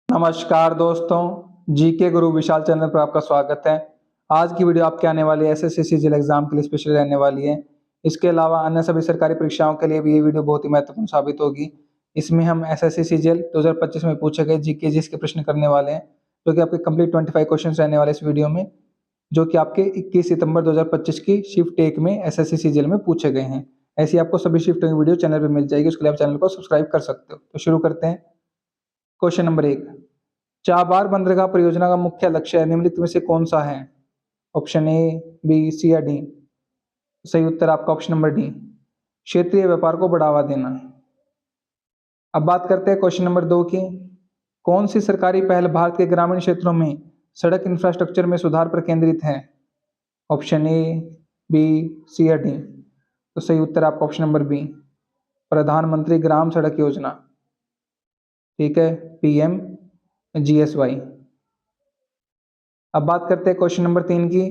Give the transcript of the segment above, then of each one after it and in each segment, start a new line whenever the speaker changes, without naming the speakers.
नमस्कार दोस्तों, जीके गुरु विशाल चैनल पर आपका स्वागत है। आज की वीडियो आपके आने वाली एसएससी सीजीएल एग्जाम के लिए स्पेशल रहने वाली है। इसके अलावा अन्य सभी सरकारी परीक्षाओं के लिए भी ये वीडियो बहुत ही महत्वपूर्ण साबित होगी। इसमें हम एसएससी सीजीएल 2025 में पूछे गए जीके जीएस के प्रश्न करने वाले हैं, जो कि आपके कंप्लीट 25 क्वेश्चन रहने वाले इस वीडियो में, जो कि आपके 21 सितंबर 2025 की शिफ्ट 1 में एसएससी सीजीएल में पूछे गए हैं। ऐसी आपको सभी शिफ्ट की वीडियो चैनल पर मिल जाएगी, उसके लिए आप चैनल को सब्सक्राइब कर सकते हो। तो शुरू करते हैं। क्वेश्चन नंबर 1, चाबार बंदरगाह परियोजना का मुख्य लक्ष्य निम्नलिखित में से कौन सा है? ऑप्शन ए, बी, सी या डी। सही उत्तर आपका ऑप्शन नंबर डी, क्षेत्रीय व्यापार को बढ़ावा देना। अब बात करते हैं क्वेश्चन नंबर 2 की। कौन सी सरकारी पहल भारत के ग्रामीण क्षेत्रों में सड़क इंफ्रास्ट्रक्चर में सुधार पर केंद्रित है? ऑप्शन ए, बी, सी या डी। तो सही उत्तर आपका ऑप्शन नंबर बी, प्रधानमंत्री ग्राम सड़क योजना। ठीक है, पीएम जीएसवाई। अब बात करते हैं क्वेश्चन नंबर 3 की।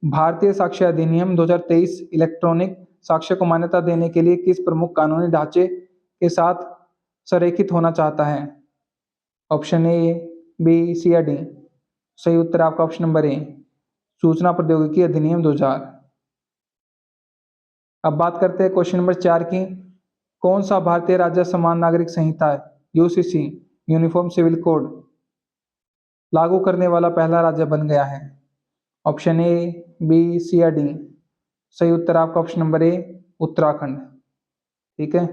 भारतीय साक्ष्य अधिनियम 2023 इलेक्ट्रॉनिक साक्ष्य को मान्यता देने के लिए किस प्रमुख कानूनी ढांचे के साथ संरेखित होना चाहता है? ऑप्शन ए, बी, सी या डी। सही उत्तर आपका ऑप्शन नंबर ए, सूचना प्रौद्योगिकी अधिनियम 2000। अब बात करते हैं क्वेश्चन नंबर 4 की। कौन सा भारतीय राज्य समान नागरिक संहिता यूसीसी यूनिफॉर्म सिविल कोड लागू करने वाला पहला राज्य बन गया है? ऑप्शन ए, बी, सी या डी। सही उत्तर आपका ऑप्शन नंबर ए, उत्तराखंड। ठीक है।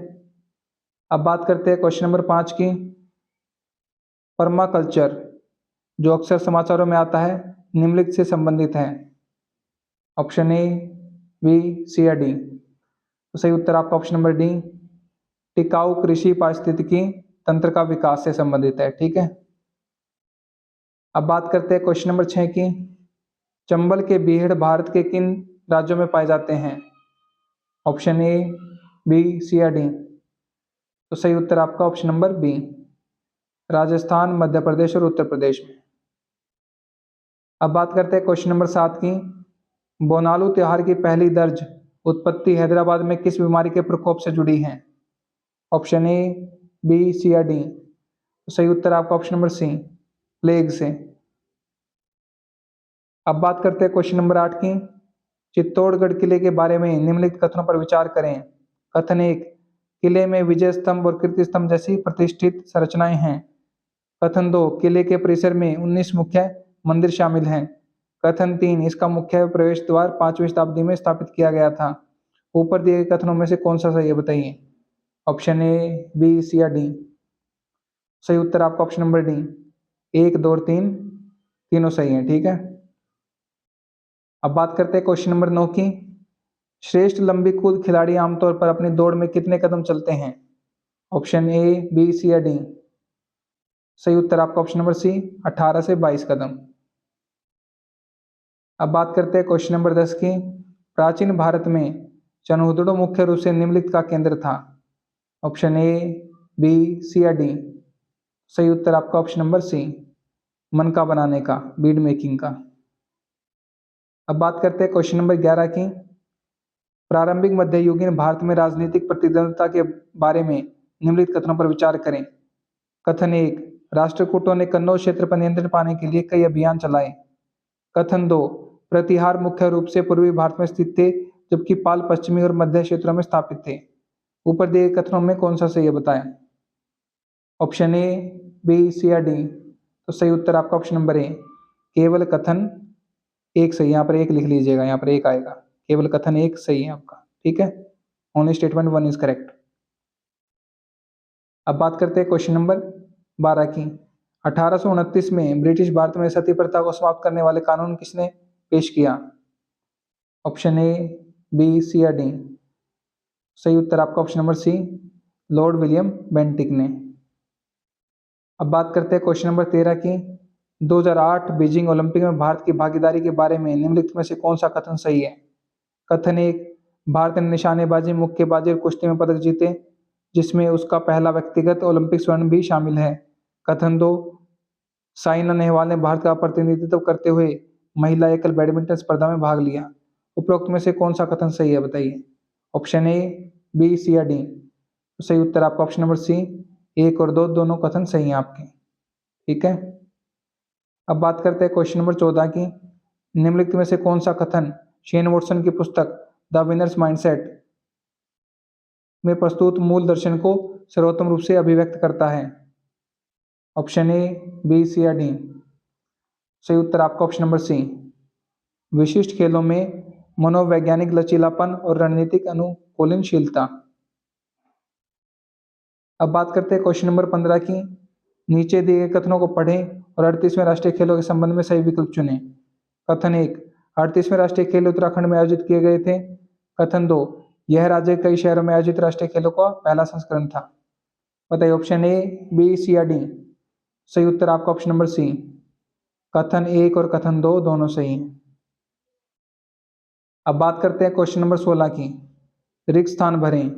अब बात करते हैं क्वेश्चन नंबर 5 की। पर्माकल्चर जो अक्सर समाचारों में आता है, निम्नलिखित से संबंधित है? ऑप्शन ए, बी, सी या डी। तो सही उत्तर आपका ऑप्शन नंबर डी, टिकाऊ कृषि पारिस्थितिकी तंत्र का विकास से संबंधित है। ठीक है। अब बात करते हैं क्वेश्चन नंबर 6 की। चंबल के बीहड़ भारत के किन राज्यों में पाए जाते हैं? ऑप्शन ए, बी, सी या डी। तो सही उत्तर आपका option number B, Rajasthan, Madhya Pradesh और उत्तर प्रदेश में। अब बात करते हैं क्वेश्चन नंबर 7 की। बोनालू त्योहार की पहली दर्ज उत्पत्ति हैदराबाद में किस बीमारी के प्रकोप से जुड़ी है? ऑप्शन ए, बी, सी या डी। तो सही उत्तर आपका ऑप्शन नंबर सी, प्लेग से। अब बात करते हैं क्वेश्चन नंबर 8 की। चित्तौड़गढ़ किले के बारे में निम्नलिखित कथनों पर विचार करें। कथन 1, किले में विजय स्तंभ और कीर्ति स्तंभ जैसी प्रतिष्ठित संरचनाएं हैं। कथन 2, किले के परिसर में 19 मुख्य मंदिर शामिल हैं। कथन 3, इसका मुख्य प्रवेश द्वार 5वीं शताब्दी में स्थापित किया गया था। ऊपर दिए गए कथनों में से कौन सा सही है बताइए? ऑप्शन ए, बी, सी या डी। सही उत्तर आपका ऑप्शन नंबर डी, 1, 2 और 3 तीनों सही हैं। ठीक है। अब बात करते हैं क्वेश्चन नंबर 9 की। श्रेष्ठ लंबी कूद खिलाड़ी आमतौर पर अपनी दौड़ में कितने कदम चलते हैं? ऑप्शन ए, बी, सी या डी। सही उत्तर आपका ऑप्शन नंबर सी, 18 से 22 कदम। अब बात करते हैं क्वेश्चन नंबर 10 की। प्राचीन भारत में चनहुदड़ो मुख्य रूप से निम्नलिखित का केंद्र था। ऑप्शन ए, बी, सी या डी। सही उत्तर आपका ऑप्शन नंबर सी, मनका बनाने का, बीड मेकिंग का। अब बात करते हैं क्वेश्चन नंबर 11 की। प्रारंभिक मध्ययुगीन भारत में राजनीतिक प्रतिद्वंद्विता के बारे में निम्नलिखित कथनों पर विचार करें। कथन 1, राष्ट्रकूटों ने कन्नौज क्षेत्र पर नियंत्रण पाने के लिए कई अभियान चलाए। कथन 2, प्रतिहार मुख्य रूप से पूर्वी भारत में स्थित थे, जबकि पाल पश्चिमी और मध्य क्षेत्रों में स्थापित थे। ऊपर दिए गए कथनों में कौन सा सही है बताएं? ऑप्शन ए, बी, सी या डी। तो सही उत्तर आपका ऑप्शन नंबर ए, केवल कथन एक सही। यहाँ पर एक लिख लीजिएगा, यहाँ पर एक आएगा। केवल कथन एक सही है आपका। ठीक है, ओनली स्टेटमेंट 1 इज करेक्ट। अब बात करते हैं क्वेश्चन नंबर 12 की। 1829 में ब्रिटिश भारत में सती प्रथा को समाप्त करने वाले कानून किसने पेश किया? ऑप्शन ए, बी, सी या डी। सही उत्तर आपका option number C, Lord William Bentinck ने। अब बात करते हैं क्वेश्चन नंबर 13 की। 2008 बीजिंग ओलंपिक में भारत की भागीदारी के बारे में निम्नलिखित में से कौन सा कथन सही है? कथन 1, भारत ने निशानेबाजी, मुक्केबाजी और कुश्ती में पदक जीते, जिसमें उसका पहला व्यक्तिगत ओलंपिक स्वर्ण भी शामिल है। कथन 2, साइना नेहवाल ने भारत का प्रतिनिधित्व करते हुए महिला एकल बैडमिंटन स्पर्धा में भाग लिया। उपरोक्त में से कौन सा कथन सही है बताइए? ऑप्शन ए, बी, सी या डी। तो सही उत्तर आपका ऑप्शन नंबर सी, 1 और 2 दोनों कथन सही हैं आपके। ठीक है। अब बात करते हैं क्वेश्चन नंबर 14 की। निम्नलिखित में से कौन सा कथन शेन वॉटसन की पुस्तक द विनर्स माइंडसेट में प्रस्तुत मूल दर्शन को सर्वोत्तम रूप से अभिव्यक्त करता है? ऑप्शन ए, बी, सी या डी। सही उत्तर आपका ऑप्शन नंबर सी। विशिष्ट खेलों में मनोवैज्ञानिक लचीलापन और रणनीतिक अनुकूलनशीलता। अब बात करते हैं क्वेश्चन नंबर 15 की। नीचे दिए गए कथनों को पढ़ें और 38वें राष्ट्रीय खेलों के संबंध में सही विकल्प चुनें। कथन 1, 38वें राष्ट्रीय खेल उत्तराखंड में आयोजित किए गए थे। कथन 2, यह राज्य कई शहरों में आयोजित राष्ट्रीय खेलों का पहला संस्करण था। बताइए ऑप्शन ए, बी, सी या डी। सही उत्तर आपका ऑप्शन नंबर सी। कथन 1 और कथन 2 दोनों सही हैं। अब बात करते हैं क्वेश्चन नंबर 16 की। रिक्त स्थान भरें।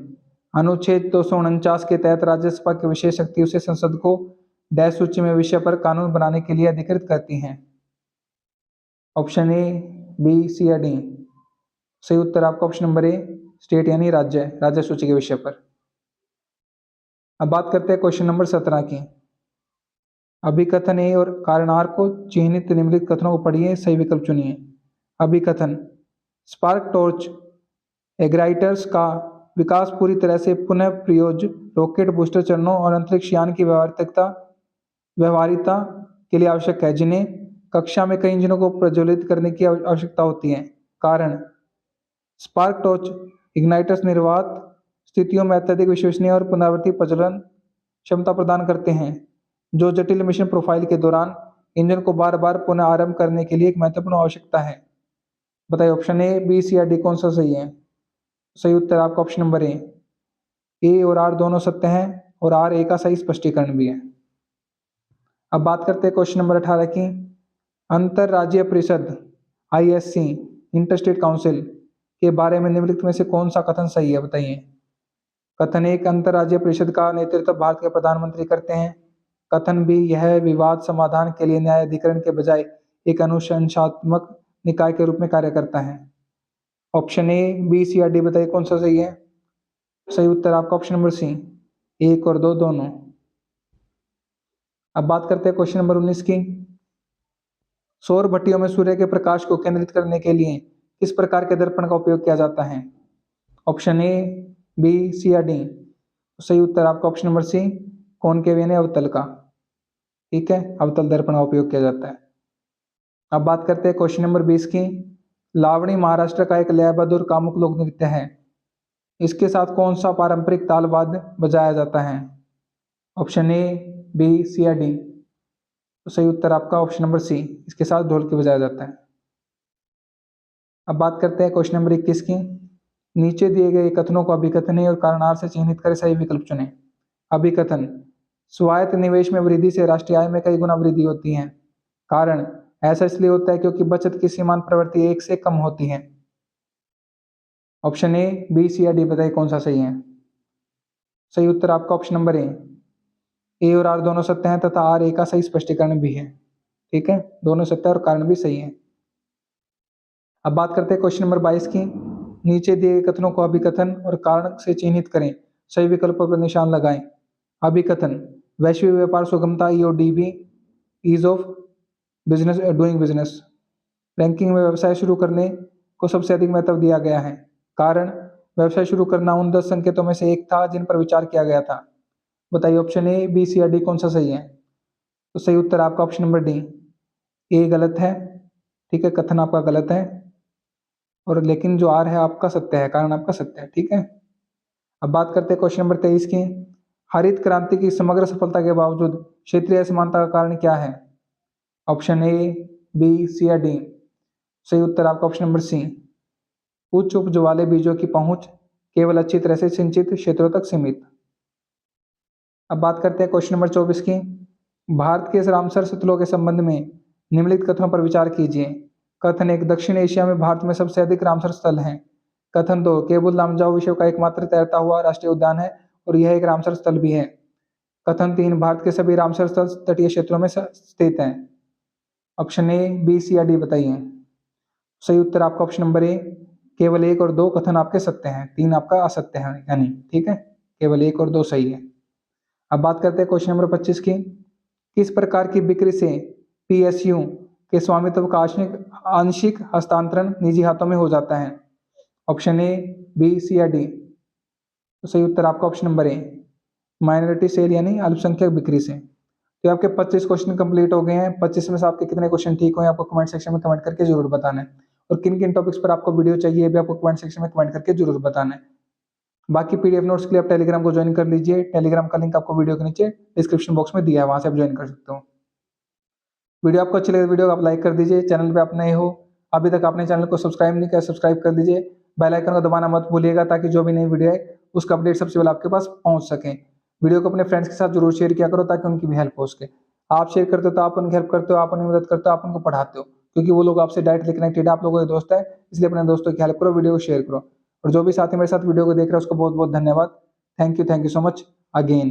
अनुच्छेद 249 के तहत राज्यसभा की विशेष शक्ति उसे संसद को डैश सूची में विषय पर कानून बनाने के लिए अधिकृत करती हैं। ऑप्शन ए, बी, सी या डी। सही उत्तर आपका ऑप्शन नंबर ए, स्टेट यानी राज्य सूची के विषय पर। अब बात करते हैं क्वेश्चन नंबर 17 की। अभिकथन ए और कारण आर को चिन्हित निम्नलिखित कथनों को पढ़िए, सही विकल्प चुनिए। अभिकथन, स्पार्क टॉर्च एग्राइटर्स का विकास पूरी तरह से पुनः प्रयोज्य रॉकेट बूस्टर चरणों और अंतरिक्ष यान की व्यवहारिकता के लिए आवश्यक है, जिन्हें कक्षा में कई इंजनों को प्रज्वलित करने की आवश्यकता होती है। कारण, स्पार्क टॉर्च इग्नाइटर्स निर्वात स्थितियों में अत्यधिक विश्वसनीय और पुनरावृत्ति प्रज्वलन क्षमता प्रदान करते हैं, जो जटिल मिशन प्रोफाइल के दौरान इंजन को बार बार पुनः आरंभ करने के लिए एक महत्वपूर्ण आवश्यकता है। बताइए ऑप्शन ए, बी, सी या डी कौन सा सही है? सही उत्तर आपका ऑप्शन नंबर ए और आर दोनों सत्य हैं और आर ए का सही स्पष्टीकरण भी है। अब बात करते हैं क्वेश्चन नंबर 18 की। अंतरराज्यीय परिषद ISC इंटरस्टेट काउंसिल के बारे में निम्नलिखित में से कौन सा कथन सही है? बताइए। कथन 1, अंतरराज्यीय परिषद का नेतृत्व भारत के प्रधानमंत्री करते हैं। कथन बी, यह विवाद समाधान के लिए न्यायाधिकरण के बजाय एक अनुशंसात्मक निकाय के रूप में कार्य करता है। ऑप्शन ए, बी, सी या डी बताइए कौन सा सही है? सही उत्तर आपका ऑप्शन नंबर सी, 1 और 2 दोनों। अब बात करते हैं क्वेश्चन नंबर 19 की। सौर भट्टियों में सूर्य के प्रकाश को केंद्रित करने के लिए किस प्रकार के दर्पण का उपयोग किया जाता है? ऑप्शन ए, बी, सी या डी। सही उत्तर आपका ऑप्शन नंबर सी, कॉनकेव यानी अवतल का। ठीक है, अवतल दर्पण का उपयोग किया जाता है। अब बात करते हैं क्वेश्चन नंबर 20 की। लावणी महाराष्ट्र का एक लयबद्ध और कामुक लोक नृत्य है। इसके साथ कौन सा पारंपरिक ताल वाद्य बजाया जाता है? ऑप्शन ए, बी, सी या डी। तो सही उत्तर आपका ऑप्शन नंबर सी, इसके साथ ढोलकी बजाया जाता है। अब बात करते हैं क्वेश्चन नंबर 21 की। नीचे दिए गए कथनों को अभिकथन और कारणार से चिन्हित कर सही विकल्प चुनें। अभिकथन, स्वायत्त निवेश में वृद्धि से राष्ट्रीय आय में कई गुना वृद्धि होती है। कारण, ऐसा इसलिए होता है क्योंकि बचत की सीमांत प्रवृत्ति 1 से कम होती है। ऑप्शन ए, बी, सी या डी बताइए कौन सा सही है? सही उत्तर आपका ऑप्शन नंबर ए और आर दोनों सत्य हैं तथा आर ए का सही स्पष्टीकरण भी है। ठीक है, दोनों सत्य और कारण भी सही है। अब बात करते हैं क्वेश्चन नंबर 22 की। नीचे दिए गए कथनों को अभिकथन और कारण से चिन्हित करें, सही विकल्पों पर निशान लगाएं। अभिकथन, वैश्विक व्यापार सुगमता EODB, ease of business doing business ranking में व्यवसाय शुरू करने को सबसे अधिक महत्व दिया गया है। कारण, व्यवसाय शुरू करना उन 10 संकेतों में से एक था जिन पर विचार किया गया था। बताइए ऑप्शन ए, बी, सी या डी कौन सा सही है? तो सही उत्तर आपका ऑप्शन नंबर डी, ए गलत है। ठीक है, कथन आपका गलत है और लेकिन जो आर है आपका सत्य है, कारण आपका सत्य है। ठीक है। अब बात करते हैं क्वेश्चन नंबर 23 की। हरित क्रांति की समग्र सफलता के बावजूद क्षेत्रीय असमानता का कारण क्या है? ऑप्शन ए, बी, सी या डी। सही उत्तर आपका ऑप्शन नंबर सी, उच्च उपज वाले बीजों की पहुंच केवल अच्छी तरह से सिंचित क्षेत्रों तक सीमित। अब बात करते हैं क्वेश्चन नंबर 24 की। भारत के रामसर स्थलों के संबंध में निम्नलिखित कथनों पर विचार कीजिए। कथन 1, दक्षिण एशिया में भारत में सबसे अधिक रामसर स्थल हैं। कथन 2, केबुल लामजाओ विश्व का एकमात्र तैरता हुआ राष्ट्रीय उद्यान है और यह एक रामसर स्थल भी है। कथन 3, भारत के सभी रामसर स्थल तटीय क्षेत्रों में स्थित हैं। ऑप्शन ए, बी, सी या डी बताइए। सही उत्तर आपका ऑप्शन नंबर ए, केवल 1 और 2 कथन आपके सत्य हैं, 3 आपका असत्य है यानी। ठीक है, केवल 1 और 2 सही है। अब बात करते हैं क्वेश्चन नंबर 25 की। किस प्रकार की बिक्री से पीएसयू के स्वामित्व का आंशिक हस्तांतरण निजी हाथों में हो जाता है? ऑप्शन ए, बी, सी या डी। तो सही उत्तर आपका option number A, minority sale यानी अल्पसंख्यक बिक्री से। तो आपके 25 क्वेश्चन कंप्लीट हो गए हैं। 25 में से आपके कितने क्वेश्चन ठीक हुए आपको कमेंट सेक्शन में कमेंट करके जरूर बताना है। और किन किन टॉपिक्स पर आपको वीडियो चाहिए भी आपको कमेंट सेक्शन में कमेंट करके जरूर बताना है। बाकी पीडीएफ नोट्स के लिए आप टेलीग्राम को ज्वाइन कर लीजिए। टेलीग्राम का लिंक आपको वीडियो के नीचे डिस्क्रिप्शन बॉक्स में दिया है, वहां से आप ज्वाइन कर सकते हो। वीडियो आपको अच्छी लगे वीडियो को आप लाइक कर दीजिए। चैनल पे आप नए हो, अभी तक आपने चैनल को सब्सक्राइब नहीं किया, सब्सक्राइब कर दीजिए। बेल आइकन को दबाना मत भूलिएगा ताकि जो भी नई वीडियो है उसका अपडेट सबसे पहले आपके पास पहुंच सके। वीडियो को अपने फ्रेंड्स के साथ जरूर शेयर किया करो ताकि उनकी भी हेल्प हो सके। आप शेयर करते हो तो आप उनकी हेल्प करते हो, आप उनकी मदद करते हो, आप उनको पढ़ाते हो, क्योंकि वो लोग आपसे डायरेक्टली कनेक्टेड है, आप लोगों के दोस्त है। इसलिए अपने दोस्तों की हेल्प करो, वीडियो को शेयर करो। और जो भी साथी मेरे साथ वीडियो को देख रहे हैं उसको बहुत बहुत धन्यवाद। Thank you so much again.